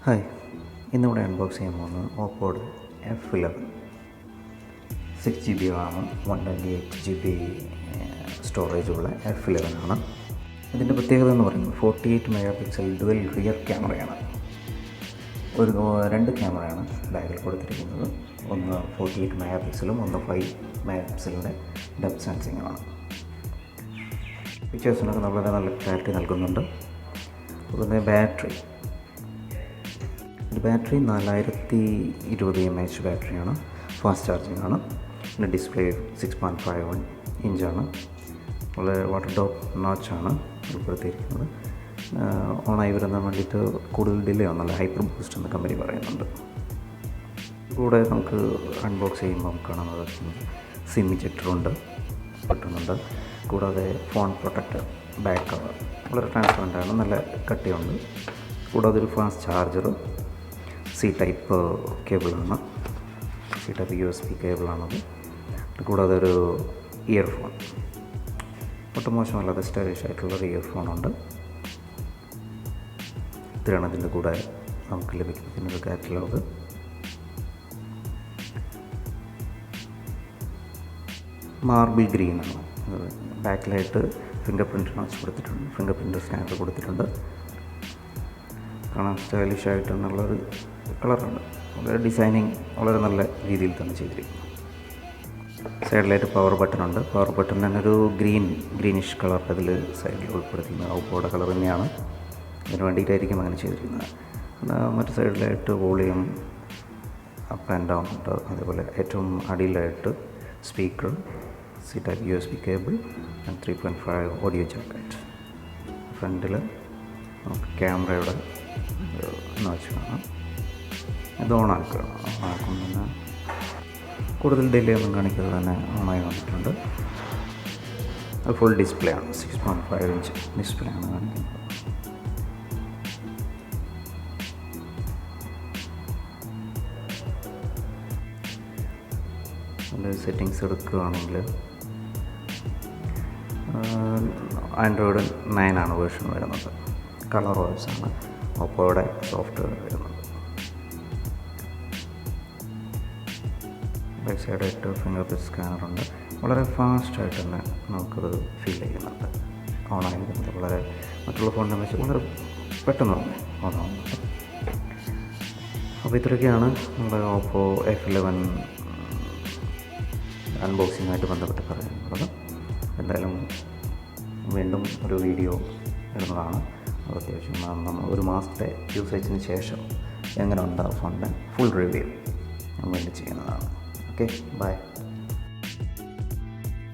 Hi, ഇന്നിവിടെ unbox ചെയ്യാൻ പോകുന്നത് ഓപ്പോയുടെ F11 6GB റാമും 128GB സ്റ്റോറേജുള്ള F11 ആണ്. ഇതിൻ്റെ പ്രത്യേകത എന്ന് പറയുന്നത് 48 മെഗാ പിക്സൽ ഡുവൽ റിയർ ക്യാമറയാണ്. രണ്ട് ക്യാമറയാണ് ബാഗിൽ കൊടുത്തിരിക്കുന്നത്. ഒന്ന് 48 മെഗാ പിക്സലും ഒന്ന് 5 മെഗാ പിക്സലിൻ്റെ ഡെപ്ത് സെൻസിങ്ങുമാണ്. പിക്ചേഴ്സിനൊക്കെ വളരെ നല്ല ക്ലാരിറ്റി നൽകുന്നുണ്ട്. അതുപോലെ ബാറ്ററി 4020 mAh ബാറ്ററിയാണ്. ഫാസ്റ്റ് ചാർജിങ് ആണ്. പിന്നെ ഡിസ്പ്ലേ 6.51 ഇഞ്ചാണ്. വളരെ വാട്ടർ ഡ്രോപ്പ് നോച്ചാണ് ഉൾപ്പെടുത്തിയിരിക്കുന്നത്. ഓണായി വരുന്ന വേണ്ടിയിട്ട് കൂടുതൽ ഡിലേ ഒന്നുമല്ല, ഹൈപ്പർ ബൂസ്റ്റ് എന്ന് കമ്പനി പറയുന്നുണ്ട്. കൂടെ നമുക്ക് അൺബോക്സ് ചെയ്യുമ്പോൾ കാണുന്നത് സിം ഇജക്ടറുണ്ട് കിട്ടുന്നുണ്ട്. കൂടാതെ ഫോൺ പ്രൊട്ടക്ടർ ബാക്ക് കവർ വളരെ ട്രാൻസ്പെറൻ്റാണ്, നല്ല കട്ടിയുണ്ട്. കൂടാതെ ഒരു ഫാസ്റ്റ് ചാർജർ, സി ടൈപ്പ് കേബിളാണ്, സി ടൈപ്പ് USB കേബിളാണത്. കൂടാതെ ഒരു ഇയർഫോൺ, ഒട്ടും മോശമല്ലാതെ സ്റ്റൈലിഷ് ആയിട്ടുള്ളൊരു ഇയർഫോണുണ്ട്. ഇത്രയാണ് ഇതിൻ്റെ കൂടെ നമുക്ക് ലഭിക്കുന്നത്. പിന്നെ ഒരു കാറ്റലോഗ്, മാർബിൾ ഗ്രീനാണ്. ബാക്കിലായിട്ട് ഫിംഗർ പ്രിൻ്റ് നോച്ച് കൊടുത്തിട്ടുണ്ട്, ഫിംഗർ പ്രിൻ്റ് സ്കാനർ കൊടുത്തിട്ടുണ്ട്. കാണാൻ സ്റ്റൈലിഷ് ആയിട്ടുള്ളൊരു കളറാണ്. വളരെ ഡിസൈനിങ് വളരെ നല്ല രീതിയിൽ തന്നെ ചെയ്തിരിക്കുന്നു. സൈഡിലായിട്ട് പവർ ബട്ടണുണ്ട്. പവർ ബട്ടൺ തന്നെ ഒരു ഗ്രീനിഷ് കളർ അതിൽ സൈഡിൽ ഉൾപ്പെടുത്തിയിരിക്കുന്നത്. ഓപ്പോയുടെ കളർ തന്നെയാണ്, അതിന് വേണ്ടിയിട്ടായിരിക്കും അങ്ങനെ ചെയ്തിരിക്കുന്നത്. മറ്റു സൈഡിലായിട്ട് വോളിയം അപ്പ് ആൻഡ് ഡൗൺ ഉണ്ട്. അതേപോലെ ഏറ്റവും അടിയിലായിട്ട് speaker, C type USB cable and 3.5 audio jacket. ഫ്രണ്ടിൽ നമുക്ക് ക്യാമറയുടെ നോച്ച് കാണാം. ഇത് ഓണാക്കും തന്നെ കൂടുതൽ ഡിലേ ഒന്നും കാണിക്കാതെ തന്നെ ഓണായി വന്നിട്ടുണ്ട്. അത് ഫുൾ ഡിസ്പ്ലേ ആണ്, 6.5 ഇഞ്ച് ഡിസ്പ്ലേ ആണ് കാണിക്കുന്നത്. അതിൻ്റെ സെറ്റിങ്സ് എടുക്കുകയാണെങ്കിൽ ആൻഡ്രോയിഡ് 9 ആണ് വേർഷൻ വരുന്നത്. കളർ ഓപ്സ് ആണ് ഓപ്പോയുടെ സോഫ്റ്റ്വെയർ വരുന്നത്. ബാക്ക് സൈഡായിട്ട് ഫിംഗർ പ്രിൻ്റ് സ്കാനറുണ്ട്. വളരെ ഫാസ്റ്റായിട്ട് തന്നെ നമുക്കത് ഫീൽ ചെയ്യുന്നുണ്ട്. ഓണായി വരുന്നത് വളരെ മറ്റുള്ള ഫോണിനെ വെച്ച് വളരെ പെട്ടെന്ന് തന്നെ ഓണാവുന്നുണ്ട്. അപ്പോൾ ഇത്രയൊക്കെയാണ് നമ്മുടെ ഓപ്പോ F11 അൺബോക്സിങ്ങായിട്ട് ബന്ധപ്പെട്ട് പറയാനുള്ളത്. എന്തായാലും വീണ്ടും ഒരു വീഡിയോ ഇടുന്നതാണ്. അത് അത്യാവശ്യം ഒരു മാസത്തെ യൂസേജിന് ശേഷം എങ്ങനെ ഉണ്ടാകും ഫോണിൻ്റെ ഫുൾ റിവ്യൂ വേണ്ടി ചെയ്യുന്നതാണ്. Okay, by.